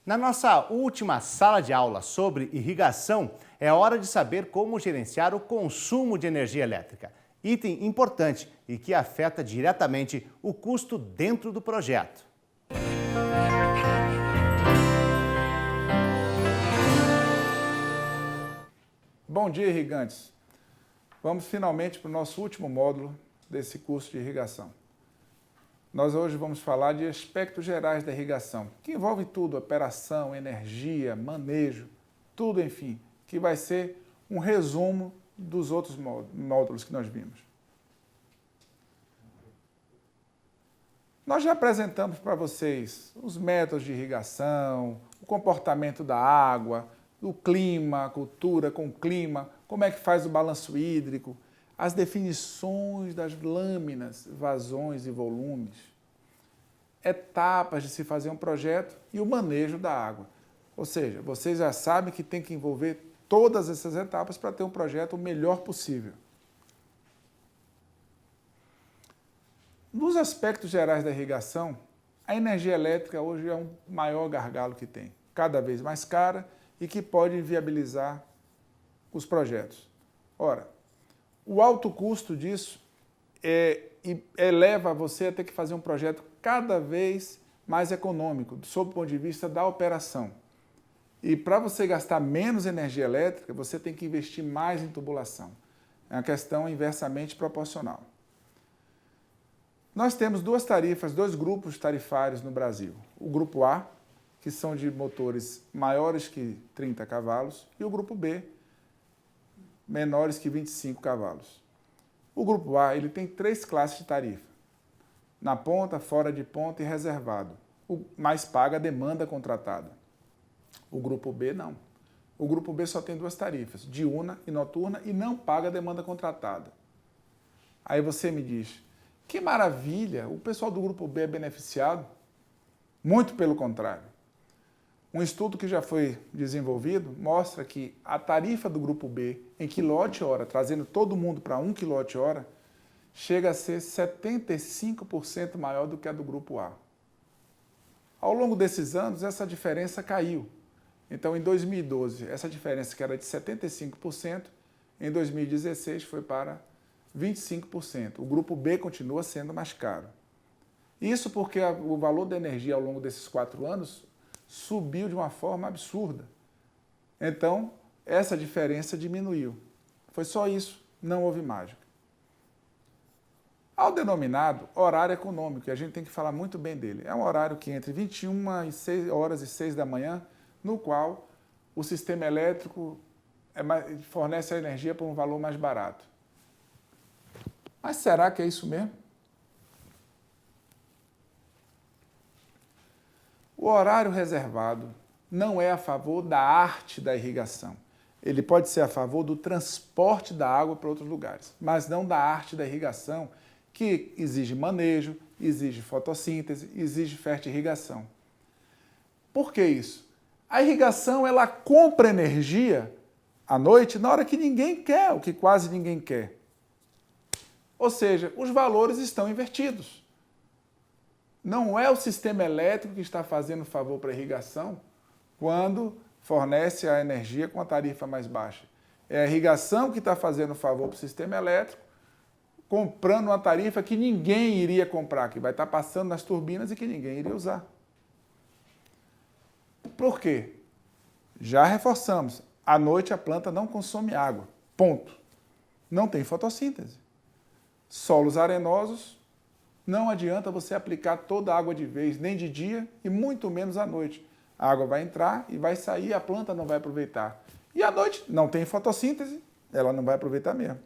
Na nossa última sala de aula sobre irrigação, é hora de saber como gerenciar o consumo de energia elétrica. Item importante e que afeta diretamente o custo dentro do projeto. Bom dia, irrigantes! Vamos finalmente para o nosso último módulo desse curso de irrigação. Nós hoje vamos falar de aspectos gerais da irrigação, que envolve tudo, operação, energia, manejo, tudo, enfim, que vai ser um resumo dos outros módulos que nós vimos. Nós já apresentamos para vocês os métodos de irrigação, o comportamento da água, o clima, a cultura com o clima, como é que faz o balanço hídrico, as definições das lâminas, vazões e volumes, etapas de se fazer um projeto e o manejo da água. Ou seja, vocês já sabem que tem que envolver todas essas etapas para ter um projeto o melhor possível. Nos aspectos gerais da irrigação, a energia elétrica hoje é o maior gargalo que tem, cada vez mais cara e que pode viabilizar os projetos. Ora, o alto custo disso eleva você a ter que fazer um projeto cada vez mais econômico, sob o ponto de vista da operação. E para você gastar menos energia elétrica, você tem que investir mais em tubulação. É uma questão inversamente proporcional. Nós temos duas tarifas, dois grupos tarifários no Brasil. O grupo A, que são de motores maiores que 30 cavalos, e o grupo B, menores que 25 cavalos. O grupo A ele tem três classes de tarifa: na ponta, fora de ponta e reservado. O mais paga a demanda contratada. O grupo B não. O grupo B só tem duas tarifas, diurna e noturna, e não paga a demanda contratada. Aí você me diz, que maravilha, o pessoal do grupo B é beneficiado? Muito pelo contrário. Um estudo que já foi desenvolvido mostra que a tarifa do grupo B em quilowatt-hora, trazendo todo mundo para 1 kWh, chega a ser 75% maior do que a do grupo A. Ao longo desses anos, essa diferença caiu. Então, em 2012, essa diferença que era de 75%, em 2016 foi para 25%. O grupo B continua sendo mais caro. Isso porque o valor da energia ao longo desses 4 anos subiu de uma forma absurda. Então, essa diferença diminuiu. Foi só isso, não houve mágica. Ao denominado horário econômico, e a gente tem que falar muito bem dele, é um horário que entre 21h e 6 da manhã, no qual o sistema elétrico fornece a energia por um valor mais barato. Mas será que é isso mesmo? O horário reservado não é a favor da arte da irrigação. Ele pode ser a favor do transporte da água para outros lugares, mas não da arte da irrigação, que exige manejo, exige fotossíntese, exige fertirrigação. Por que isso? A irrigação ela compra energia à noite na hora que ninguém quer, ou que quase ninguém quer. Ou seja, os valores estão invertidos. Não é o sistema elétrico que está fazendo favor para a irrigação quando fornece a energia com a tarifa mais baixa. É a irrigação que está fazendo favor para o sistema elétrico, comprando uma tarifa que ninguém iria comprar, que vai estar passando nas turbinas e que ninguém iria usar. Por quê? Já reforçamos, à noite a planta não consome água, ponto. Não tem fotossíntese. Solos arenosos, não adianta você aplicar toda a água de vez, nem de dia e muito menos à noite. A água vai entrar e vai sair, a planta não vai aproveitar. E à noite não tem fotossíntese, ela não vai aproveitar mesmo.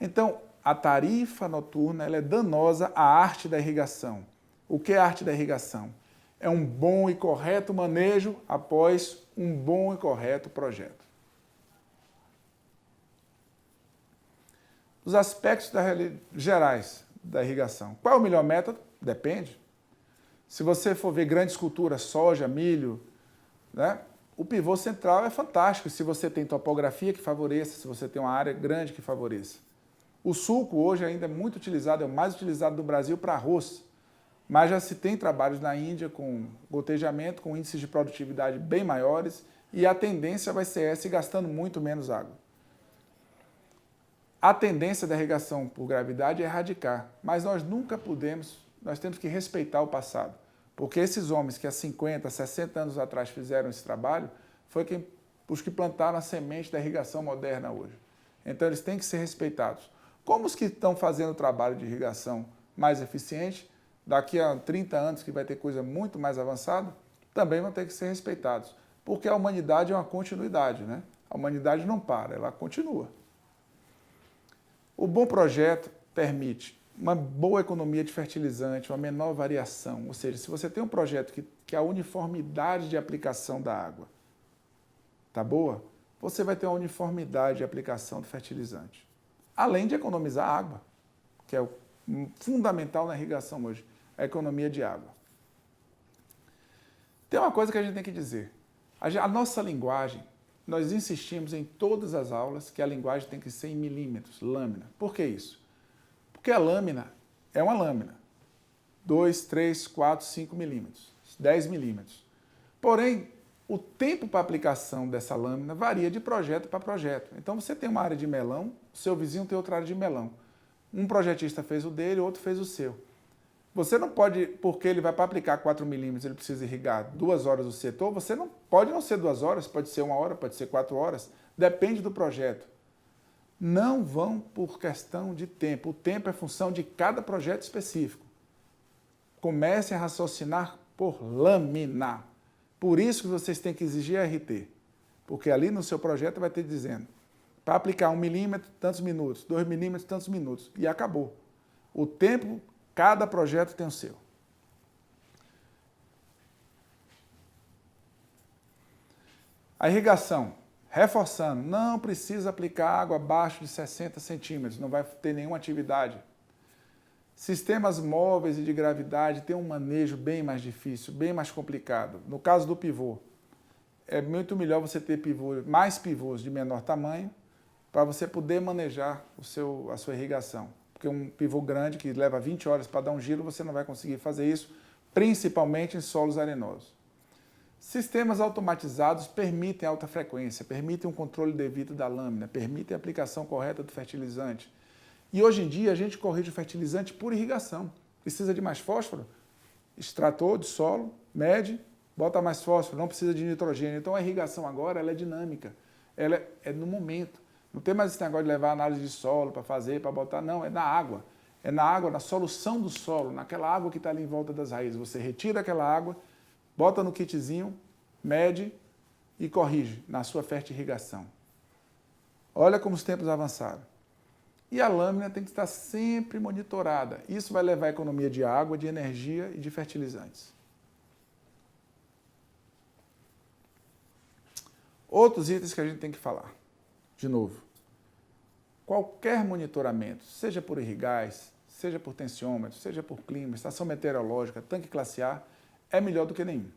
Então, a tarifa noturna ela é danosa à arte da irrigação. O que é a arte da irrigação? É um bom e correto manejo após um bom e correto projeto. Os aspectos gerais da irrigação. Qual é o melhor método? Depende. Se você for ver grandes culturas, soja, milho, né? O pivô central é fantástico se você tem topografia que favoreça, se você tem uma área grande que favoreça. O sulco hoje ainda é muito utilizado, é o mais utilizado do Brasil para arroz. mas já se tem trabalhos na Índia com gotejamento, com índices de produtividade bem maiores, e a tendência vai ser essa, e gastando muito menos água. A tendência da irrigação por gravidade é erradicar, mas nós nunca podemos, nós temos que respeitar o passado, porque esses homens que há 50, 60 anos atrás fizeram esse trabalho, foi os que plantaram a semente da irrigação moderna hoje. Então eles têm que ser respeitados. Como os que estão fazendo o trabalho de irrigação mais eficiente, daqui a 30 anos que vai ter coisa muito mais avançada, também vão ter que ser respeitados, porque a humanidade é uma continuidade, né? A humanidade não para, ela continua. O bom projeto permite uma boa economia de fertilizante, uma menor variação, ou seja, se você tem um projeto que a uniformidade de aplicação da água está boa, você vai ter uma uniformidade de aplicação do fertilizante, além de economizar água, que é o fundamental na irrigação hoje, a economia de água. Tem uma coisa que a gente tem que dizer. A nossa linguagem, nós insistimos em todas as aulas que a linguagem tem que ser em milímetros, lâmina. Por que isso? Porque a lâmina é uma lâmina. 2, 3, 4, 5 milímetros, 10 milímetros. Porém, o tempo para aplicação dessa lâmina varia de projeto para projeto. Então, você tem uma área de melão, seu vizinho tem outra área de melão. Um projetista fez o dele, outro fez o seu. Você não pode, porque ele vai para aplicar 4 milímetros, ele precisa irrigar 2 horas o setor, você não pode não ser 2 horas, pode ser 1 hora, pode ser 4 horas, depende do projeto. Não vão por questão de tempo, o tempo é função de cada projeto específico. Comecem a raciocinar por lâmina. Por isso que vocês têm que exigir a RT, porque ali no seu projeto vai ter dizendo, para aplicar 1 milímetro, tantos minutos, 2 milímetros, tantos minutos, e acabou. O tempo, cada projeto tem o seu. A irrigação, reforçando, não precisa aplicar água abaixo de 60 centímetros, não vai ter nenhuma atividade. Sistemas móveis e de gravidade têm um manejo bem mais difícil, bem mais complicado. No caso do pivô, é muito melhor você ter mais pivôs de menor tamanho para você poder manejar a sua irrigação. Porque um pivô grande que leva 20 horas para dar um giro, você não vai conseguir fazer isso, principalmente em solos arenosos. Sistemas automatizados permitem alta frequência, permitem um controle devido da lâmina, permitem a aplicação correta do fertilizante. E hoje em dia a gente corrige o fertilizante por irrigação. Precisa de mais fósforo? Extrator de solo, mede, bota mais fósforo, não precisa de nitrogênio. Então a irrigação agora ela é dinâmica, ela é no momento. Não tem mais esse negócio de levar análise de solo para fazer, para botar, não, é na água. É na água, na solução do solo, naquela água que está ali em volta das raízes. Você retira aquela água, bota no kitzinho, mede e corrige na sua fertirrigação. Olha como os tempos avançaram. E a lâmina tem que estar sempre monitorada. Isso vai levar a economia de água, de energia e de fertilizantes. Outros itens que a gente tem que falar. De novo, qualquer monitoramento, seja por irrigais, seja por tensiômetro, seja por clima, estação meteorológica, tanque classe A, é melhor do que nenhum.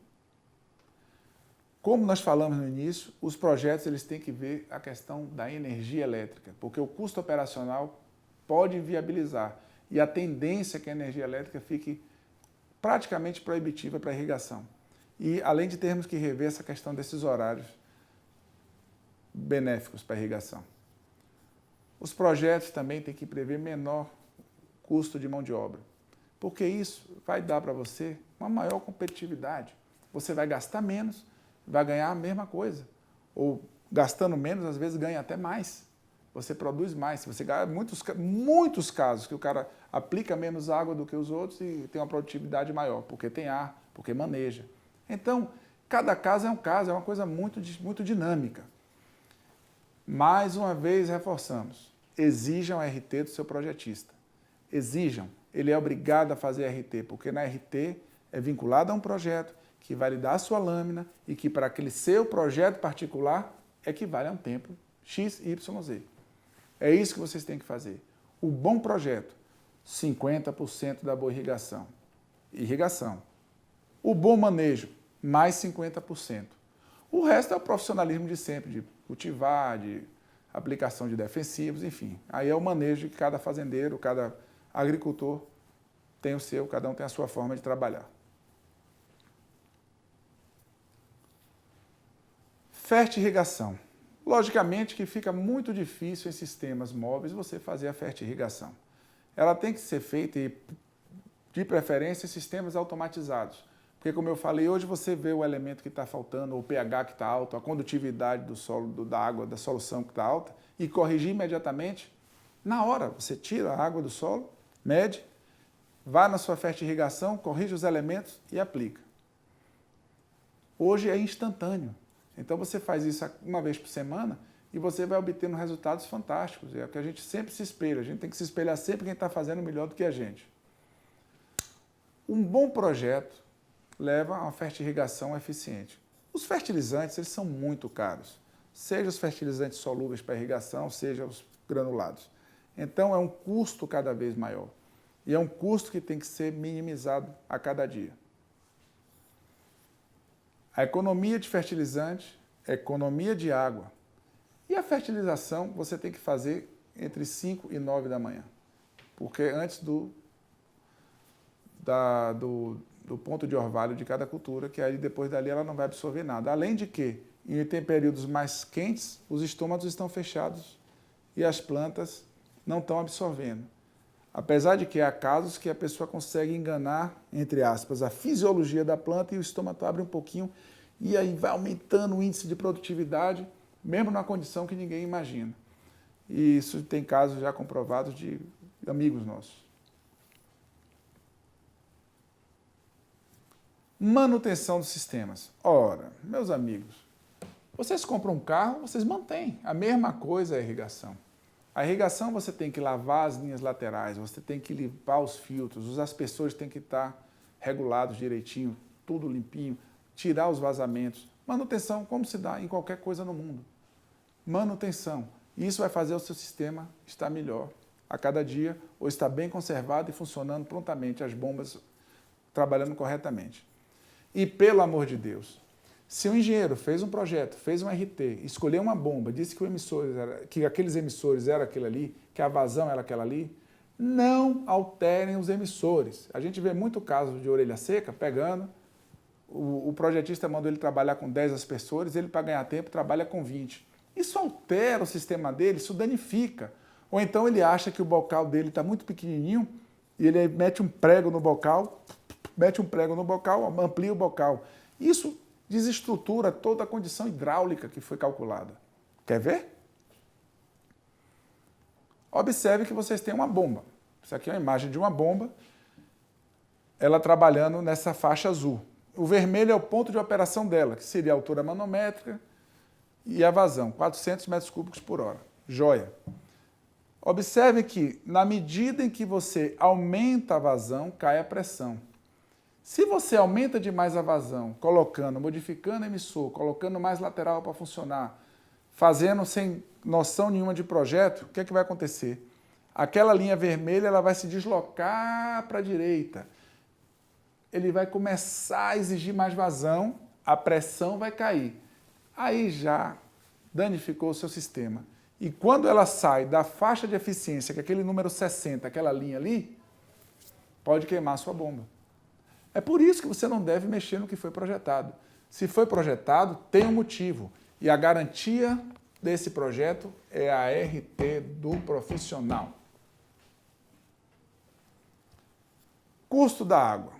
Como nós falamos no início, os projetos eles têm que ver a questão da energia elétrica, porque o custo operacional pode inviabilizar e a tendência é que a energia elétrica fique praticamente proibitiva para a irrigação. E além de termos que rever essa questão desses horários benéficos para a irrigação. Os projetos também têm que prever menor custo de mão de obra, porque isso vai dar para você uma maior competitividade. Você vai gastar menos, vai ganhar a mesma coisa. Ou gastando menos, às vezes ganha até mais. Você produz mais. Se você ganha muitos casos que o cara aplica menos água do que os outros e tem uma produtividade maior, porque tem ar, porque maneja. Então, cada caso, é uma coisa muito dinâmica. Mais uma vez, reforçamos. Exijam a RT do seu projetista. Exijam. Ele é obrigado a fazer a RT, porque na RT é vinculado a um projeto que vai lhe dar a sua lâmina e que para aquele seu projeto particular equivale a um tempo X, Y, Z. É isso que vocês têm que fazer. O bom projeto, 50% da boa irrigação. Irrigação. O bom manejo, mais 50%. O resto é o profissionalismo de sempre, de cultivar, de aplicação de defensivos, enfim. Aí é o manejo que cada fazendeiro, cada agricultor tem o seu, cada um tem a sua forma de trabalhar. Fertirrigação. Logicamente que fica muito difícil em sistemas móveis você fazer a fertirrigação. Ela tem que ser feita, de preferência, em sistemas automatizados. Porque, como eu falei, hoje você vê o elemento que está faltando, o pH que está alto, a condutividade do solo, da água, da solução que está alta, e corrigir imediatamente. Na hora, você tira a água do solo, mede, vai na sua fertirrigação, corrige os elementos e aplica. Hoje é instantâneo. Então você faz isso uma vez por semana e você vai obtendo resultados fantásticos. É o que a gente sempre se espelha. A gente tem que se espelhar sempre quem está fazendo melhor do que a gente. Um bom projeto leva a uma fertirrigação eficiente. Os fertilizantes, eles são muito caros. Seja os fertilizantes solúveis para irrigação, seja os granulados. Então é um custo cada vez maior. E é um custo que tem que ser minimizado a cada dia. A economia de fertilizante, a economia de água. E a fertilização você tem que fazer entre 5 e 9 da manhã. Porque antes do ponto de orvalho de cada cultura, que aí depois dali ela não vai absorver nada. Além de que, em períodos mais quentes, os estômatos estão fechados e as plantas não estão absorvendo. Apesar de que há casos que a pessoa consegue enganar, entre aspas, a fisiologia da planta e o estômago abre um pouquinho e aí vai aumentando o índice de produtividade, mesmo na condição que ninguém imagina. E isso tem casos já comprovados de amigos nossos. Manutenção dos sistemas. Ora, meus amigos, vocês compram um carro, vocês mantêm. A mesma coisa é a irrigação. A irrigação você tem que lavar as linhas laterais, você tem que limpar os filtros, os aspersores têm que estar regulados direitinho, tudo limpinho, tirar os vazamentos. Manutenção, como se dá em qualquer coisa no mundo. Manutenção. Isso vai fazer o seu sistema estar melhor a cada dia, ou estar bem conservado e funcionando prontamente, as bombas trabalhando corretamente. E, pelo amor de Deus, se o engenheiro fez um projeto, fez um RT, escolheu uma bomba, disse que aqueles emissores eram aquele ali, que a vazão era aquela ali, não alterem os emissores. A gente vê muito caso de orelha seca, pegando, o projetista manda ele trabalhar com 10 aspersores, ele, para ganhar tempo, trabalha com 20. Isso altera o sistema dele, isso danifica. Ou então ele acha que o bocal dele está muito pequenininho e ele mete um prego no bocal, amplia o bocal. Isso desestrutura toda a condição hidráulica que foi calculada. Quer ver? Observe que vocês têm uma bomba. Isso aqui é uma imagem de uma bomba, ela trabalhando nessa faixa azul. O vermelho é o ponto de operação dela, que seria a altura manométrica e a vazão, 400 metros cúbicos por hora. Joia. Observe que, na medida em que você aumenta a vazão, cai a pressão. Se você aumenta demais a vazão, modificando o emissor, colocando mais lateral para funcionar, fazendo sem noção nenhuma de projeto, o que é que vai acontecer? Aquela linha vermelha ela vai se deslocar para a direita. Ele vai começar a exigir mais vazão, a pressão vai cair. Aí já danificou o seu sistema. E quando ela sai da faixa de eficiência, que é aquele número 60, aquela linha ali, pode queimar a sua bomba. É por isso que você não deve mexer no que foi projetado. Se foi projetado, tem um motivo. E a garantia desse projeto é a RT do profissional. Custo da água.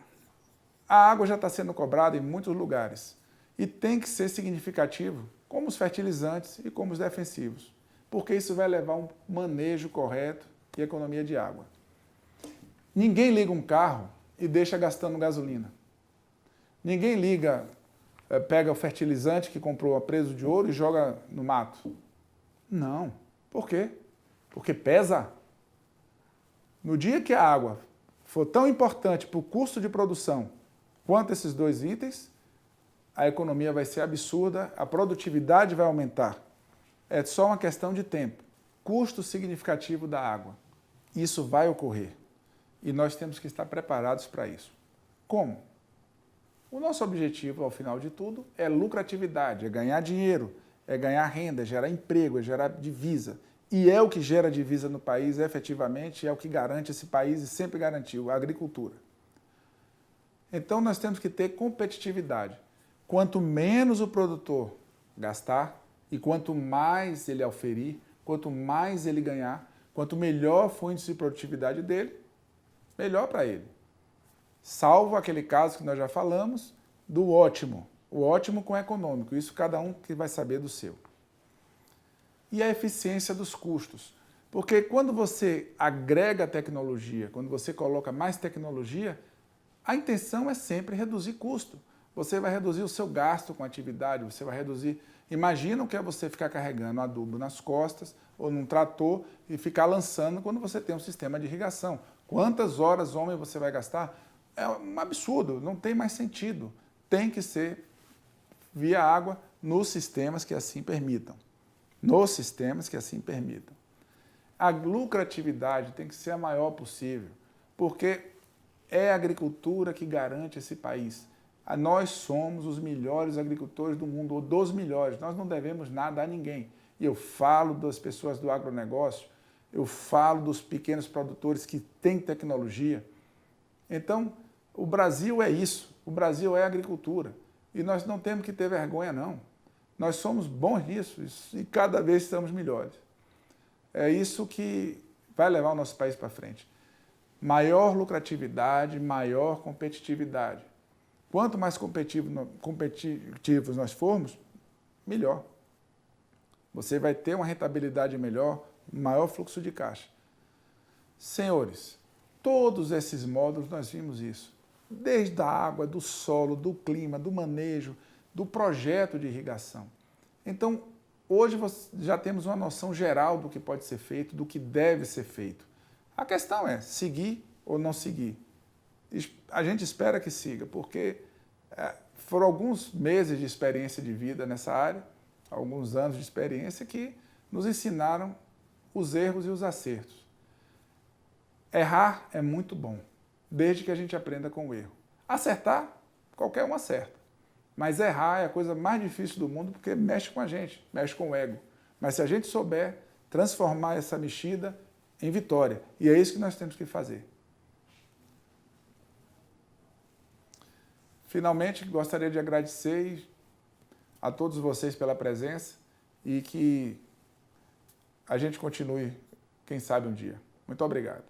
A água já está sendo cobrada em muitos lugares. E tem que ser significativo, como os fertilizantes e como os defensivos. Porque isso vai levar a um manejo correto e economia de água. Ninguém liga um carro e deixa gastando gasolina. Ninguém pega o fertilizante que comprou a preço de ouro e joga no mato. Não. Por quê? Porque pesa. No dia que a água for tão importante para o custo de produção quanto esses dois itens, a economia vai ser absurda, a produtividade vai aumentar. É só uma questão de tempo. Custo significativo da água. Isso vai ocorrer. E nós temos que estar preparados para isso. Como? O nosso objetivo, ao final de tudo, é lucratividade, é ganhar dinheiro, é ganhar renda, é gerar emprego, é gerar divisa. e é o que gera divisa no país, efetivamente, é o que garante esse país e sempre garantiu, a agricultura. Então, nós temos que ter competitividade. Quanto menos o produtor gastar e quanto mais ele oferir, quanto mais ele ganhar, quanto melhor for o índice de produtividade dele, melhor para ele. Salvo aquele caso que nós já falamos, do ótimo. O ótimo com o econômico. Isso cada um que vai saber do seu. E a eficiência dos custos. Porque quando você agrega tecnologia, quando você coloca mais tecnologia, a intenção é sempre reduzir custo. Você vai reduzir o seu gasto com a atividade, você vai reduzir... Imagina o que é você ficar carregando adubo nas costas ou num trator e ficar lançando quando você tem um sistema de irrigação. Quantas horas, homem, você vai gastar? É um absurdo, não tem mais sentido. Tem que ser via água nos sistemas que assim permitam. Nos sistemas que assim permitam. A lucratividade tem que ser a maior possível, porque é a agricultura que garante esse país. Nós somos os melhores agricultores do mundo, ou dos melhores. Nós não devemos nada a ninguém. E eu falo das pessoas do agronegócio, eu falo dos pequenos produtores que têm tecnologia. Então, o Brasil é isso. O Brasil é agricultura. E nós não temos que ter vergonha, não. Nós somos bons nisso e cada vez estamos melhores. É isso que vai levar o nosso país para frente. Maior lucratividade, maior competitividade. Quanto mais competitivos nós formos, melhor. Você vai ter uma rentabilidade melhor, maior fluxo de caixa. Senhores, todos esses módulos nós vimos isso. Desde a água, do solo, do clima, do manejo, do projeto de irrigação. Então, hoje já temos uma noção geral do que pode ser feito, do que deve ser feito. A questão é seguir ou não seguir. A gente espera que siga, porque foram alguns meses de experiência de vida nessa área, alguns anos de experiência que nos ensinaram os erros e os acertos. Errar é muito bom, desde que a gente aprenda com o erro. Acertar, qualquer um acerta. Mas errar é a coisa mais difícil do mundo porque mexe com a gente, mexe com o ego. Mas se a gente souber transformar essa mexida em vitória, e é isso que nós temos que fazer. Finalmente, gostaria de agradecer a todos vocês pela presença e que a gente continue, quem sabe um dia. Muito obrigado.